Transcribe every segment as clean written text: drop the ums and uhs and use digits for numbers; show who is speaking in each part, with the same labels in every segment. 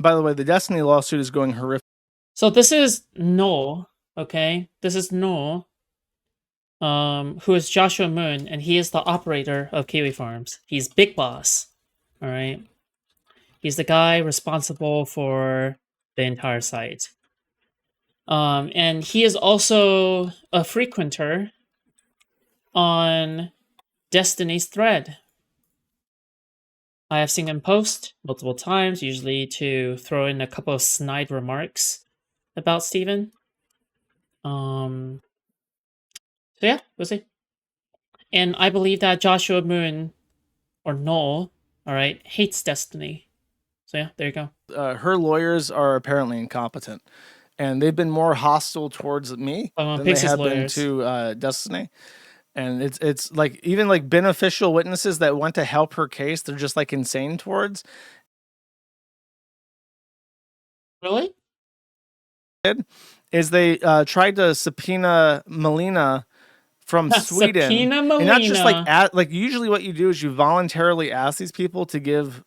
Speaker 1: By the way, the Destiny lawsuit is going horrific.
Speaker 2: So this is No, okay? This is No, who is Joshua Moon, and he is the operator of Kiwifarms. He's Big Boss, all right? He's the guy responsible for the entire site. And he is also a frequenter on Destiny's thread. I have seen him post multiple times, usually to throw in a couple of snide remarks about Steven. So yeah, we'll see. And I believe that Joshua Moon, or Noel, alright, hates Destiny. So yeah, there you go.
Speaker 1: Her lawyers are apparently incompetent, and they've been more hostile towards me than they
Speaker 2: Pixie's
Speaker 1: have been
Speaker 2: lawyers.
Speaker 1: to Destiny. And it's like even like beneficial witnesses that want to help her case, they're just like insane towards.
Speaker 2: Really?
Speaker 1: Is they tried to subpoena Melina from Sweden,
Speaker 2: Subpoena
Speaker 1: and not just
Speaker 2: Melina.
Speaker 1: like usually what you do is you voluntarily ask these people to give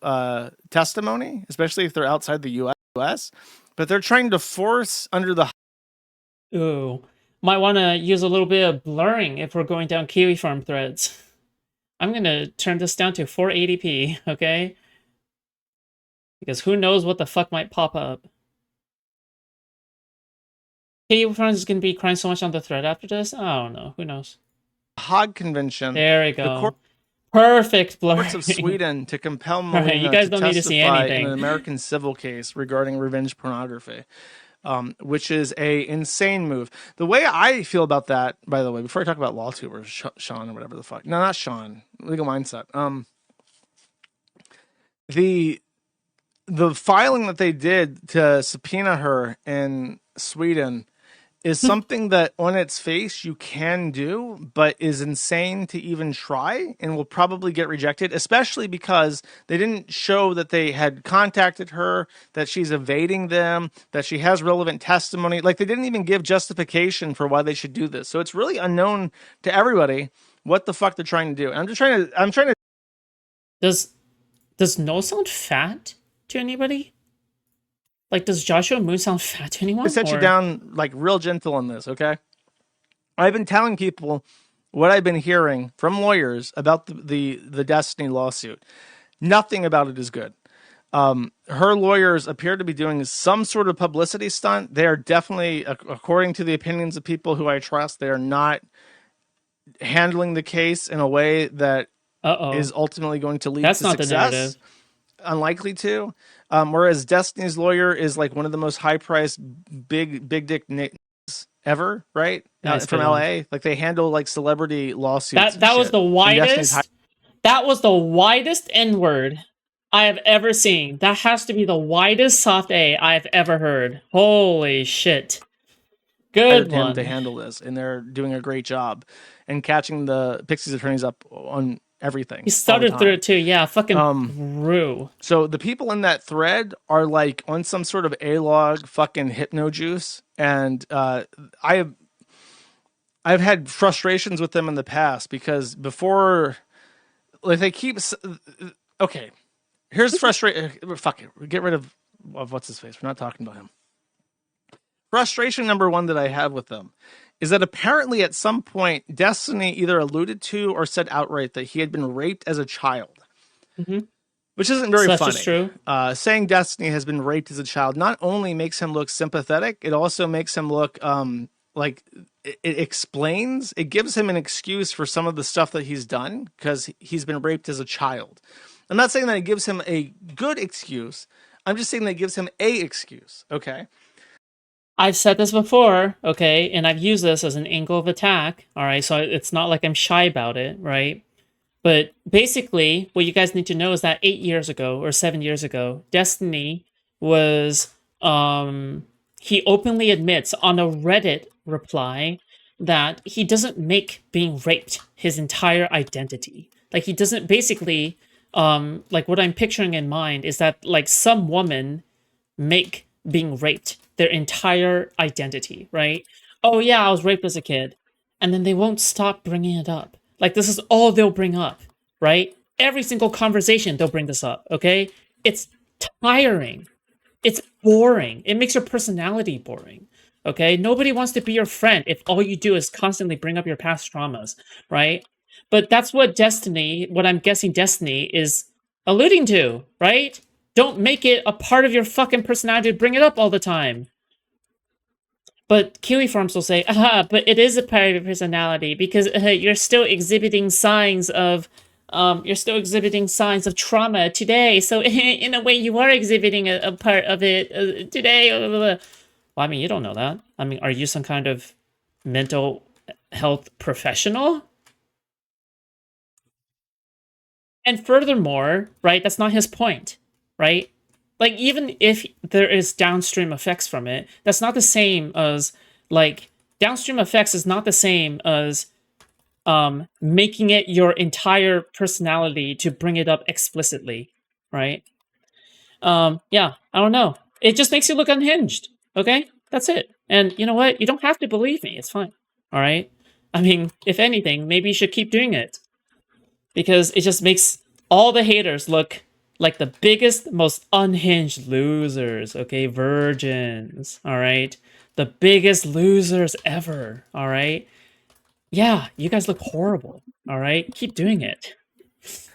Speaker 1: testimony, especially if they're outside the U.S. But they're trying to force under the
Speaker 2: Ooh. Might want to use a little bit of blurring if we're going down Kiwi Farm threads. I'm going to turn this down to 480p, okay? Because who knows what the fuck might pop up. Kiwi Farms is going to be crying so much on the thread after this? I don't know. Who knows?
Speaker 1: Hague Convention.
Speaker 2: There we
Speaker 1: The
Speaker 2: go. Perfect blurring.
Speaker 1: courts of Sweden to compel
Speaker 2: Right, you
Speaker 1: Melina
Speaker 2: guys
Speaker 1: to
Speaker 2: don't need to see
Speaker 1: testify in
Speaker 2: anything.
Speaker 1: an American civil case regarding revenge pornography. Which is a insane move. The way I feel about that, by the way, before I talk about LawTube or Sean or whatever the fuck, no, not Sean, Legal Mindset. The filing that they did to subpoena her in Sweden is something that on its face you can do, but is insane to even try and will probably get rejected, especially because they didn't show that they had contacted her, that she's evading them, that she has relevant testimony. Like they didn't even give justification for why they should do this. So it's really unknown to everybody what the fuck they're trying to do. And I'm trying to
Speaker 2: Does No sound fat to anybody? Like, does Joshua Moon sound fat to anyone?
Speaker 1: set you down like real gentle on this, okay? I've been telling people what I've been hearing from lawyers about the Destiny lawsuit. Nothing about it is good. Her lawyers appear to be doing some sort of publicity stunt. They are definitely, according to the opinions of people who I trust, they are not handling the case in a way that is ultimately going to lead
Speaker 2: That's
Speaker 1: to
Speaker 2: not the
Speaker 1: success.
Speaker 2: narrative.
Speaker 1: Unlikely to. Whereas Destiny's lawyer is like one of the most high-priced, big dick ever, right?
Speaker 2: Nice,
Speaker 1: From
Speaker 2: good one.
Speaker 1: LA. Like they handle like celebrity lawsuits.
Speaker 2: That was the widest. That was the widest N word I have ever seen. That has to be the widest soft A I've ever heard. Holy shit. Good one.
Speaker 1: Him to handle this, and they're doing a great job and catching the Pixies attorneys up on everything.
Speaker 2: He stuttered through it too. Yeah, fucking Rue.
Speaker 1: So the people in that thread are like on some sort of A-log fucking hypno juice, and I've had frustrations with them in the past because before, like they keep okay. Here's frustration. Fuck it. Get rid of what's his face. We're not talking about him. Frustration number one that I have with them is that apparently at some point Destiny either alluded to or said outright that he had been raped as a child. Which isn't very funny.
Speaker 2: That's true.
Speaker 1: Saying Destiny has been raped as a child not only makes him look sympathetic, it also makes him look like it explains, it gives him an excuse for some of the stuff that he's done because he's been raped as a child. I'm not saying that it gives him a good excuse. I'm just saying that it gives him a excuse. Okay.
Speaker 2: I've said this before, okay, and I've used this as an angle of attack, all right, so it's not like I'm shy about it, right? But basically, what you guys need to know is that 8 years ago or 7 years ago, Destiny was, he openly admits on a Reddit reply that he doesn't make being raped his entire identity. Like, he doesn't basically, like, what I'm picturing in mind is that, like, some woman make being raped their entire identity, right? Oh yeah, I was raped as a kid. And then they won't stop bringing it up. Like, this is all they'll bring up, right? Every single conversation they'll bring this up, okay? It's tiring. it's boring. It makes your personality boring. Okay? Nobody wants to be your friend if all you do is constantly bring up your past traumas, right? But that's what I'm guessing Destiny is alluding to, right? Don't make it a part of your fucking personality to bring it up all the time. But Kiwifarms will say, but it is a part of your personality because you're still exhibiting signs of trauma today. So in a way, you are exhibiting a part of it today. Blah, blah, blah. Well, I mean, you don't know that. I mean, are you some kind of mental health professional? And furthermore, right, that's not his point, right? Like, even if there is downstream effects from it, that's not the same as, like, downstream effects is not the same as making it your entire personality to bring it up explicitly, right? Yeah, I don't know. It just makes you look unhinged, okay? That's it. And you know what? You don't have to believe me. It's fine, all right? I mean, if anything, maybe you should keep doing it because it just makes all the haters look like the biggest, most unhinged losers, okay? Virgins, all right? The biggest losers ever, all right? Yeah, you guys look horrible, all right? Keep doing it.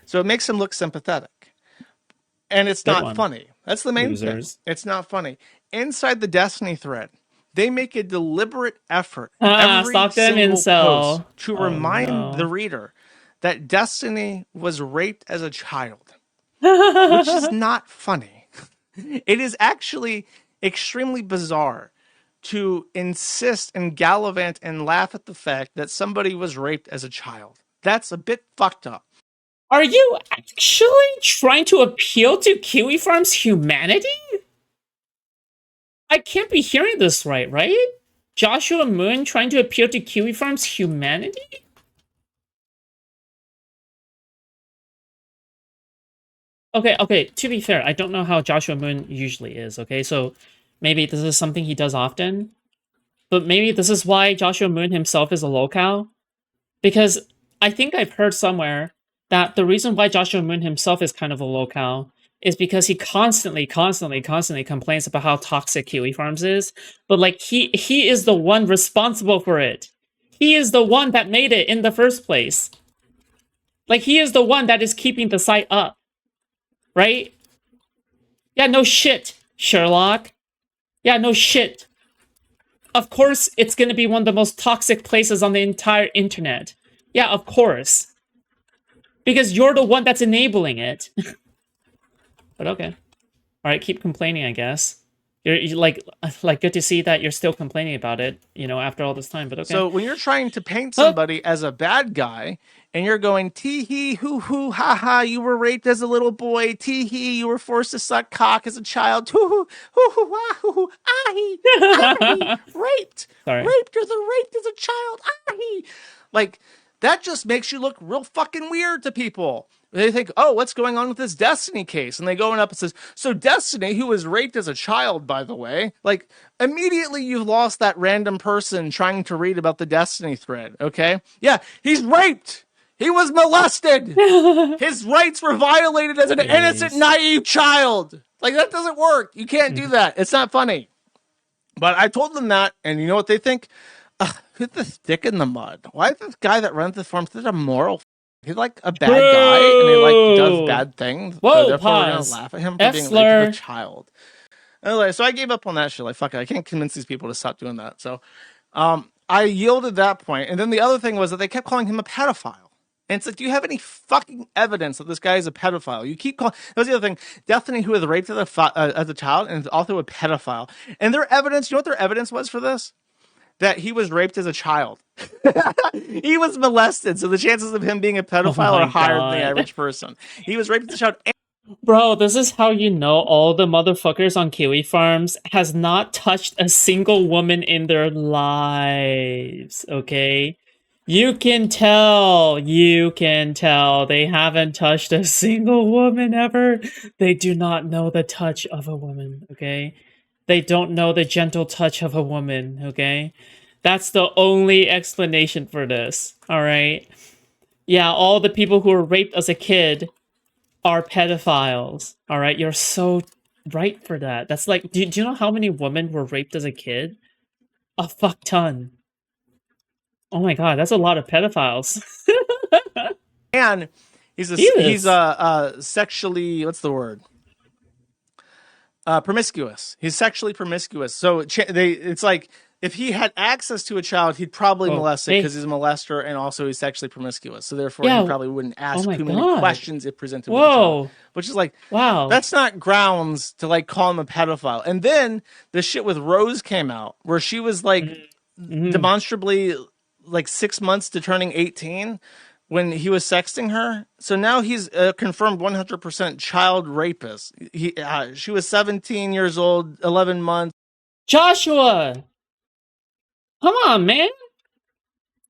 Speaker 1: So it makes him look sympathetic. And it's
Speaker 2: Good
Speaker 1: not
Speaker 2: one,
Speaker 1: funny. That's the main thing.
Speaker 2: losers.
Speaker 1: It's not funny. Inside the Destiny thread, they make a deliberate effort every
Speaker 2: Stop them,
Speaker 1: single post
Speaker 2: incel.
Speaker 1: to
Speaker 2: Oh
Speaker 1: remind the
Speaker 2: no.
Speaker 1: reader that Destiny was raped as a child, which is not funny. It is actually extremely bizarre to insist and gallivant and laugh at the fact that somebody was raped as a child. That's a bit fucked up.
Speaker 2: Are you actually trying to appeal to Kiwifarms' humanity? I can't be hearing this right? Joshua Moon trying to appeal to Kiwifarms' humanity? Okay, to be fair, I don't know how Joshua Moon usually is, okay? So maybe this is something he does often, but maybe this is why Joshua Moon himself is a lolcow. Because I think I've heard somewhere that the reason why Joshua Moon himself is kind of a lolcow is because he constantly complains about how toxic Kiwifarms is. But like he is the one responsible for it. He is the one that made it in the first place. Like he is the one that is keeping the site up. Right? Yeah, no shit, Sherlock. Yeah, no shit. Of course it's gonna be one of the most toxic places on the entire internet. Yeah, of course. Because you're the one that's enabling it. But okay. All right, keep complaining, I guess. You're like good to see that you're still complaining about it, you know, after all this time, but okay.
Speaker 1: So when you're trying to paint
Speaker 2: Huh?
Speaker 1: somebody as a bad guy and you're going tee hee hoo hoo ha ha, you were raped as a little boy, tee hee, you were forced to suck cock as a child, hoo hoo hoo hoo ah hoo hoo ah hee ah hee, raped,
Speaker 2: Sorry.
Speaker 1: raped or the raped as a child ah hee, like that just makes you look real fucking weird to people. They think, oh, what's going on with this Destiny case? And they go up and says, so Destiny, who was raped as a child, by the way, like immediately you've lost that random person trying to read about the Destiny thread. Okay. Yeah. He's raped. He was molested. His rights were violated as an innocent, naive child. Like that doesn't work. You can't do that. It's not funny. But I told them that. And you know what they think? Who's the stick in the mud? Why is this guy that runs the farm such a moral? He's like a bad guy, and he like does bad things.
Speaker 2: Whoa,
Speaker 1: so therefore
Speaker 2: pause.
Speaker 1: we're gonna laugh at him for being raped as a child. Anyway, so I gave up on that shit. Like fuck it, I can't convince these people to stop doing that. So, I yielded that point. And then the other thing was that they kept calling him a pedophile. And it's like, do you have any fucking evidence that this guy is a pedophile? You keep calling. That was the other thing. Destiny, who was raped as a child and is also a pedophile. And their evidence, you know what their evidence was for this? That he was raped as a child. He was molested, so the chances of him being a pedophile are higher than the average person. He was raped as a child.
Speaker 2: Bro, this is how you know all the motherfuckers on Kiwifarms has not touched a single woman in their lives, okay? You can tell they haven't touched a single woman ever. They do not know the touch of a woman, okay? They don't know the gentle touch of a woman, okay? That's the only explanation for this, alright? Yeah, all the people who were raped as a kid are pedophiles, alright? You're so right for that. That's like, do you know how many women were raped as a kid? A fuck ton. Oh my god, that's a lot of pedophiles.
Speaker 1: And he's
Speaker 2: Jesus.
Speaker 1: sexually, what's the word? Promiscuous. He's sexually promiscuous. So it's like if he had access to a child, he'd probably
Speaker 2: Oh,
Speaker 1: molest it
Speaker 2: hey.
Speaker 1: because he's a molester and also he's sexually promiscuous. So therefore, he
Speaker 2: Yeah.
Speaker 1: probably wouldn't
Speaker 2: Oh
Speaker 1: ask
Speaker 2: my
Speaker 1: too many
Speaker 2: god.
Speaker 1: questions if presented with a child.
Speaker 2: Whoa.
Speaker 1: Which is like,
Speaker 2: Wow.
Speaker 1: that's not grounds to like call him a pedophile. And then the shit with Rose came out where she was like
Speaker 2: Mm-hmm.
Speaker 1: demonstrably like 6 months to turning 18 when he was sexting her. So now he's a confirmed 100% child rapist. She was 17 years old, 11 months.
Speaker 2: Joshua! Come on, man!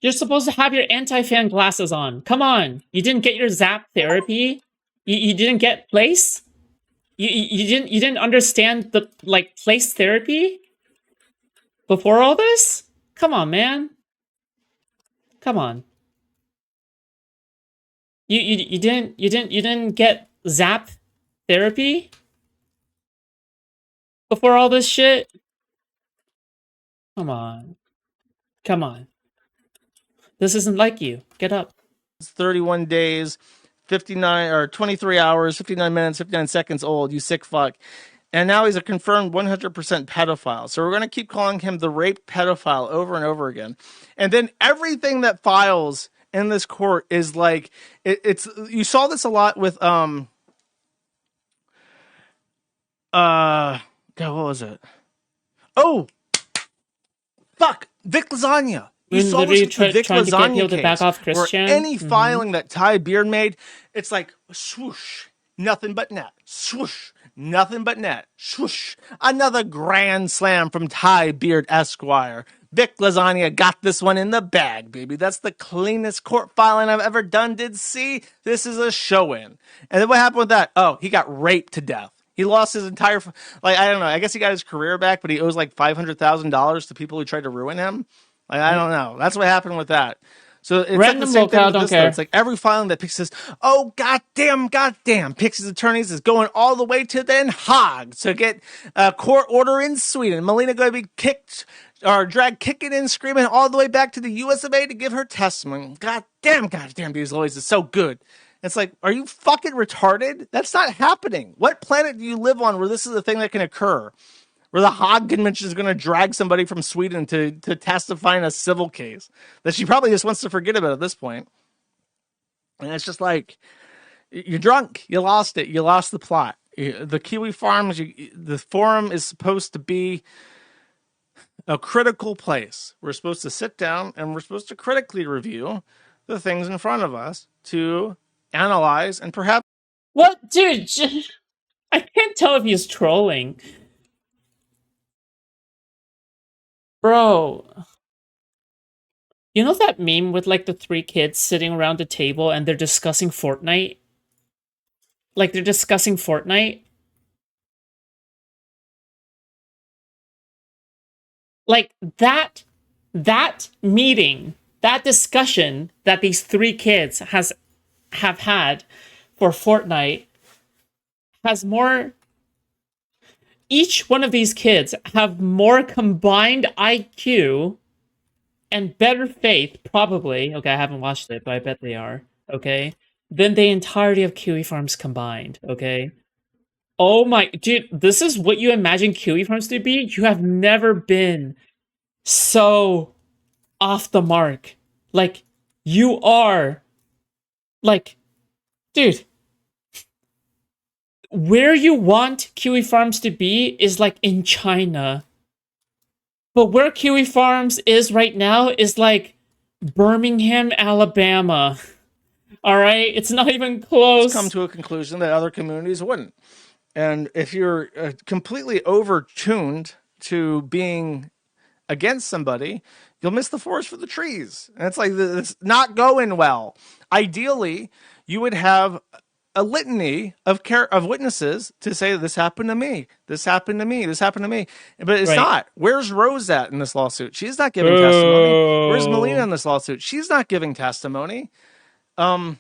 Speaker 2: You're supposed to have your anti-fan glasses on. Come on. You didn't get your zap therapy? You didn't get place? You didn't understand the like place therapy before all this? Come on, man. Come on. You didn't get zap therapy before all this shit? Come on. Come on. This isn't like you. Get up.
Speaker 1: 31 days, 59 or 23 hours, 59 minutes, 59 seconds old, you sick fuck. And now he's a confirmed 100% pedophile. So we're going to keep calling him the rape pedophile over and over again. And then everything that files in this court is like, it's, you saw this a lot with, God, what was it? Oh, fuck, Vic Lasagna. You
Speaker 2: Moon
Speaker 1: saw this
Speaker 2: literally
Speaker 1: with the Vic
Speaker 2: trying to get
Speaker 1: Lasagna
Speaker 2: people to back
Speaker 1: case,
Speaker 2: off Chris
Speaker 1: where
Speaker 2: Chan.
Speaker 1: any
Speaker 2: Mm-hmm.
Speaker 1: filing that Ty Beard made, it's like swoosh, nothing but net, swoosh, nothing but net, swoosh. Another grand slam from Ty Beard Esquire. Vic Lasagna got this one in the bag, baby. That's the cleanest court filing I've ever done. Did see? This is a show-in. And then what happened with that? Oh, he got raped to death. He lost his entire, like, I don't know. I guess he got his career back, but he owes like $500,000 to people who tried to ruin him. Like, I
Speaker 2: Yep.
Speaker 1: don't know. That's what happened with that. So it's like the
Speaker 2: Random
Speaker 1: same thing
Speaker 2: locale,
Speaker 1: with
Speaker 2: don't
Speaker 1: this, though. It's
Speaker 2: care.
Speaker 1: like every filing that Pix says, oh, goddamn, Pixie's attorneys is going all the way to Den Haag to get a court order in Sweden. Melina going to be kicked or dragged kicking and screaming all the way back to the US of A to give her testimony. Goddamn, these lawyers are so good. It's like, are you fucking retarded? That's not happening. What planet do you live on where this is a thing that can occur? Where the Hague Convention is going to drag somebody from Sweden to testify in a civil case that she probably just wants to forget about at this point. And it's just like, you're drunk. You lost it. You lost the plot. The Kiwifarms, the forum is supposed to be a critical place. We're supposed to sit down and we're supposed to critically review the things in front of us to analyze and perhaps.
Speaker 2: What, dude? I can't tell if he's trolling, bro. You know that meme with like the three kids sitting around a table and they're discussing Fortnite? Like they're discussing Fortnite? Like that meeting, that discussion that these three kids have had for Fortnite has more, each one of these kids have more combined IQ and better faith, probably. Okay, I haven't watched it, but I bet they are. Okay, than the entirety of Kiwifarms combined. Okay. Oh my, dude, this is what you imagine Kiwifarms to be? You have never been so off the mark. Like, you are, like, dude, where you want Kiwifarms to be is like in China. But where Kiwifarms is right now is like Birmingham, Alabama. All right, it's not even
Speaker 1: Come
Speaker 2: close.
Speaker 1: to a conclusion that other communities wouldn't. And if you're completely overtuned to being against somebody, you'll miss the forest for the trees. And it's like, it's not going well. Ideally, you would have a litany of witnesses to say this happened to me, this happened to me, this happened to me. But it's
Speaker 2: Right.
Speaker 1: not. Where's Rose at in this lawsuit? She's not giving testimony. Where's Melina in
Speaker 2: Boo.
Speaker 1: this lawsuit? She's not giving testimony. And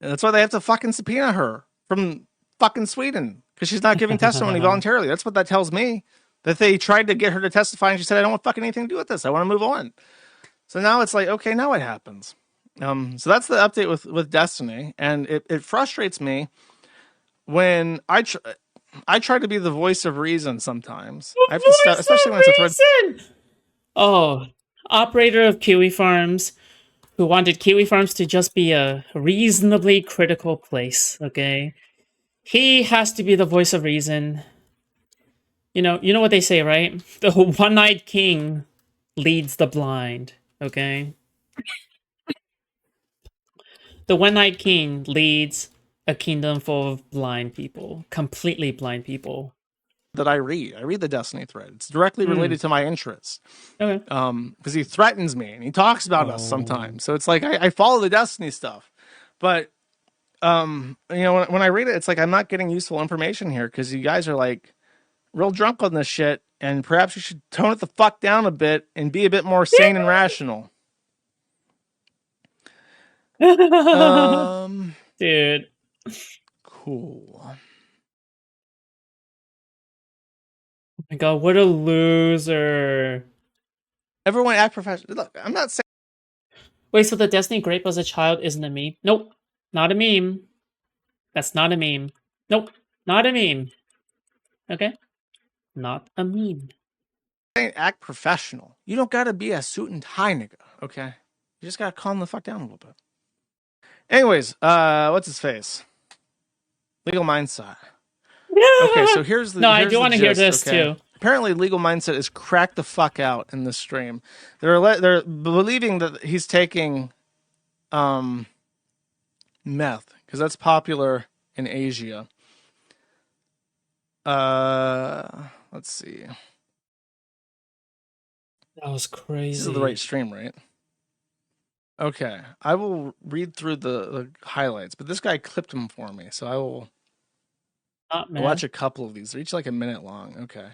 Speaker 1: that's why they have to fucking subpoena her from fucking Sweden. because she's not giving testimony voluntarily. That's what that tells me. That they tried to get her to testify, and she said, "I don't want fucking anything to do with this. I want to move on." So now it's like, okay, now what happens? So that's the update with Destiny, and it frustrates me when I try to be the voice of reason. Sometimes I have to step,
Speaker 2: Voice
Speaker 1: especially when it's a thread.
Speaker 2: of reason. Oh, operator of Kiwifarms, who wanted Kiwifarms to just be a reasonably critical place. Okay, he has to be the voice of reason. You know what they say, right? The one-eyed king leads the blind. Okay, the one-eyed king leads a kingdom full of blind people, completely blind people.
Speaker 1: That I read. I read the Destiny thread. It's directly
Speaker 2: Hmm.
Speaker 1: related to my interests.
Speaker 2: Okay.
Speaker 1: Because he threatens me and he talks about us
Speaker 2: Oh.
Speaker 1: sometimes. So it's like I follow the Destiny stuff, but when I read it, it's like I'm not getting useful information here because you guys are like real drunk on this shit, and perhaps you should tone it the fuck down a bit and be a bit more sane and rational. Um,
Speaker 2: Dude.
Speaker 1: cool.
Speaker 2: Oh my god, what a loser.
Speaker 1: Everyone act professional. Look, I'm not saying
Speaker 2: Wait, so the Destiny grape as a child isn't a meme? Nope. Not a meme. That's not a meme. Nope. Not a meme. Okay? Not a meme.
Speaker 1: act professional. You don't gotta be a suit and tie nigga, okay? You just gotta calm the fuck down a little bit. Anyways, what's his face? Legal mindset. Okay, so
Speaker 2: No, I
Speaker 1: here's
Speaker 2: do
Speaker 1: the
Speaker 2: want to hear
Speaker 1: gist.
Speaker 2: this
Speaker 1: Okay,
Speaker 2: too.
Speaker 1: apparently legal mindset is cracked the fuck out in this stream. They're believing that he's taking um meth because that's popular in Asia. Let's see.
Speaker 2: That was
Speaker 1: This is the right
Speaker 2: crazy.
Speaker 1: stream, right? Okay, I will read through the highlights, but this guy clipped them for me, so I will
Speaker 2: Not
Speaker 1: watch
Speaker 2: meth.
Speaker 1: a couple of these. They're each like a minute long. Okay.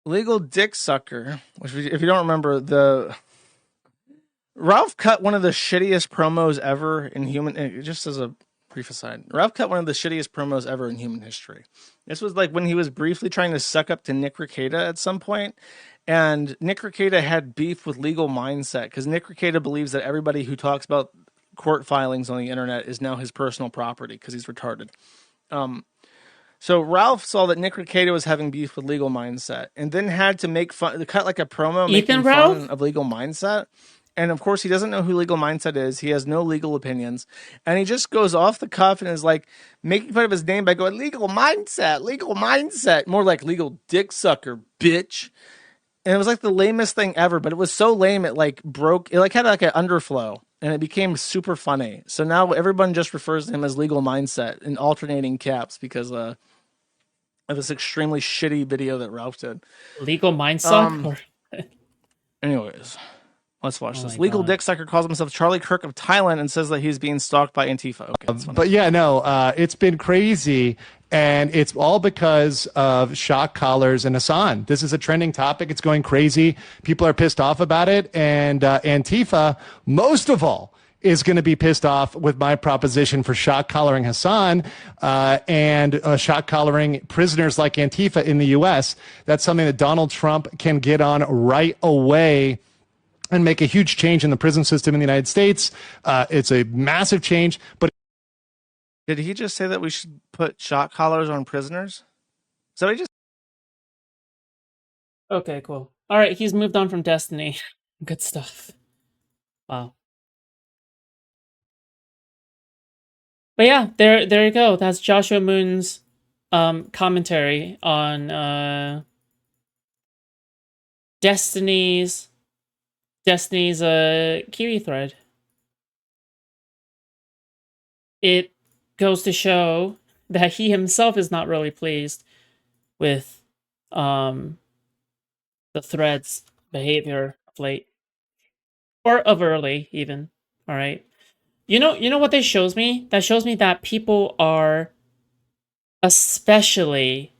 Speaker 1: Legal dick sucker, which if you don't remember, the Ralph cut one of the shittiest promos ever in human. Just as a brief aside, Ralph cut one of the shittiest promos ever in human history. This was like when he was briefly trying to suck up to Nick Rekieta at some point, and Nick Rekieta had beef with Legal Mindset because Nick Rekieta believes that everybody who talks about court filings on the internet is now his personal property because he's retarded. So Ralph saw that Nick Rekieta was having beef with Legal Mindset, and then had to make fun, cut like a promo
Speaker 2: Ethan
Speaker 1: making
Speaker 2: Ralph?
Speaker 1: fun of Legal Mindset. And of course, he doesn't know who Legal Mindset is. He has no legal opinions, and he just goes off the cuff and is like making fun of his name by going Legal Mindset, more like legal dick sucker, bitch. And it was like the lamest thing ever, but it was so lame it like broke. It like had like an underflow, and it became super funny. So now everyone just refers to him as Legal Mindset in alternating caps because of this extremely shitty video that Ralph did.
Speaker 2: Legal mindsuck?
Speaker 1: Um.
Speaker 2: Or
Speaker 1: Anyways, let's watch
Speaker 2: oh
Speaker 1: this.
Speaker 2: my
Speaker 1: Legal
Speaker 2: god.
Speaker 1: dick sucker calls himself Charlie Kirk of Thailand and says that he's being stalked by Antifa. Okay, that's funny.
Speaker 3: But yeah, no, it's been crazy. And it's all because of shock collars and Hassan. This is a trending topic. It's going crazy. People are pissed off about it. And Antifa, most of all, is going to be pissed off with my proposition for shock collaring Hassan and shock collaring prisoners like Antifa in the U.S. That's something that Donald Trump can get on right away and make a huge change in the prison system in the United States. It's a massive change, but
Speaker 1: Did he just say that we should put shock collars on prisoners? So he just
Speaker 2: Okay, cool. Alright, he's moved on from Destiny. Good stuff. Wow. But yeah, there you go. That's Joshua Moon's commentary on Destiny's Kiwi thread. It goes to show that he himself is not really pleased with um the thread's behavior of late. Or of early even. Alright. You know what this shows me? That shows me that people are especially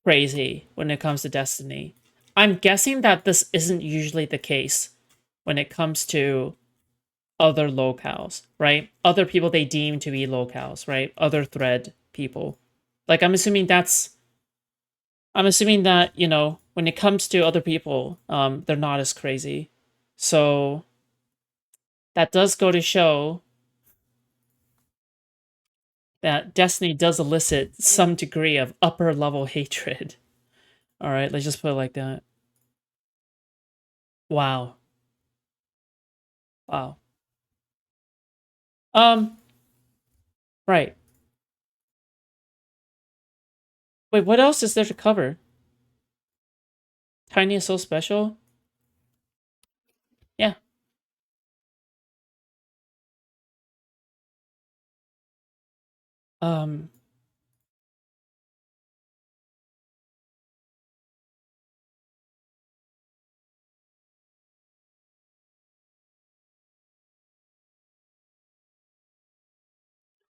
Speaker 2: crazy when it comes to Destiny. I'm guessing that this isn't usually the case when it comes to other locales, right? Other people they deem to be locales, right? Other thread people. Like, I'm assuming that, you know, when it comes to other people, they're not as crazy. So that does go to show that Destiny does elicit some degree of upper level hatred. All right, let's just put it like that. Wow. Wow. Right. Wait, what else is there to cover? Tiny is so special? Yeah. Um,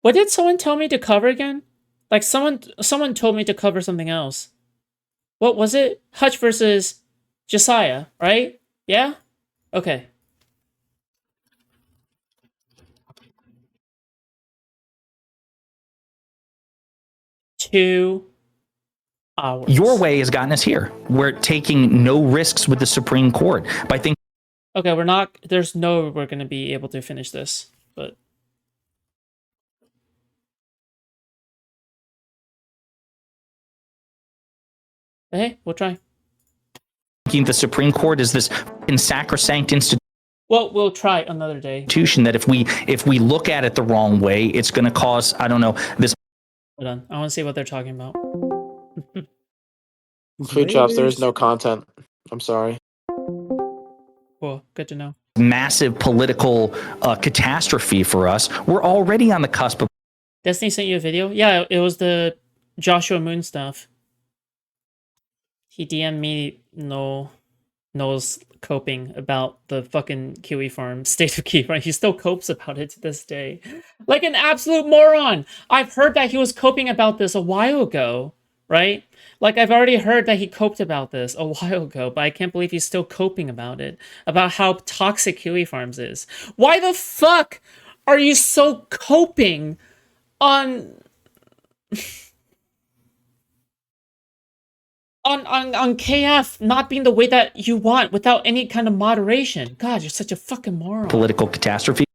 Speaker 2: what did someone tell me to cover again? Like someone told me to cover something else. What was it? Hutch versus Josiah, right? Yeah? Okay. 2 hours.
Speaker 4: Your way has gotten us here. We're taking no risks with the Supreme Court by thinking.
Speaker 2: Okay, we're not. There's no way we're gonna be able to finish this, but. Hey, we'll try.
Speaker 4: The Supreme Court is this sacrosanct institution.
Speaker 2: Well, we'll try another day.
Speaker 4: That if we look at it the wrong way, it's going to cause, I don't know, this.
Speaker 2: Hold on, I want to see what they're talking about.
Speaker 5: Foodshops, there is no content. I'm sorry.
Speaker 2: Cool, good to know.
Speaker 4: Massive political catastrophe for us. We're already on the cusp of.
Speaker 2: Destiny sent you a video? Yeah, it was the Joshua Moon stuff. He DM'd me knows coping about the fucking Kiwifarm state of Kiwi. He still copes about it to this day. Like an absolute moron. I've heard that he was coping about this a while ago, right? Like I've already heard that he coped about this a while ago, but I can't believe he's still coping about it, about how toxic Kiwifarms is. Why the fuck are you so coping on KF not being the way that you want without any kind of moderation? God, you're such a fucking moron.
Speaker 4: Political catastrophe.